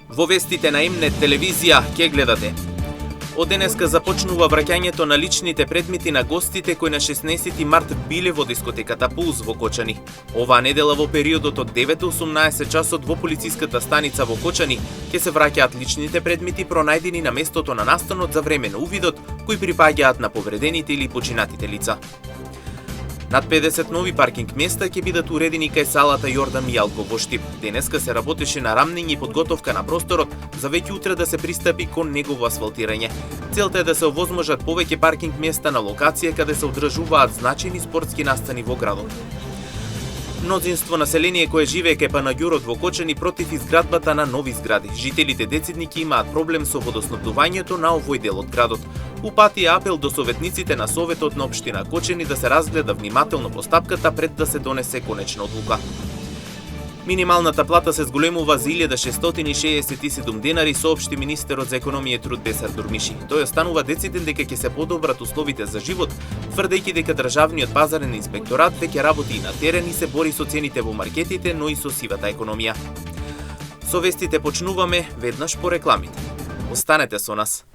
Во вестите на М-нет телевизија ќе гледате. Од денеска започнува враќањето на личните предмети на гостите кои на 16 март биле во дискотеката Пулс во Кочани. Оваа недела во периодот од 9 до 18 часот во полициската станица во Кочани ќе се враќаат личните предмети пронајдени на местото на настанот за време на увидот кои припаѓаат на повредените или починатите лица. Над 50 нови паркинг места ќе бидат уредени кај салата Јордан Мијалков во Штип. Денеска се работеше на рамнење и подготовка на просторот за веќе утре да се пристапи кон негово асфалтирање. Целта е да се овозможат повеќе паркинг места на локација каде се одржуваат значајни спортски настани во градот. Мнозинство население кое живее кај Панаѓурот во Кочани против изградбата на нови згради. Жителите децидники имаат проблем со водоснабдувањето на овој дел од градот. Упати апел до советниците на Советот на општина Кочани да се разгледа внимателно постапката пред да се донесе конечна одлука. Минималната плата се зголемува за 1667 денари, соопшти министерот за економија и труд Бесар Дурмиши. Тој останува дециден дека ќе се подобрат условите за живот, тврдејќи дека државниот пазарен инспекторат веќе работи и на терен и се бори со цените во маркетите, но и со сивата економија. Со вестите почнуваме веднаш по рекламите. Останете со нас.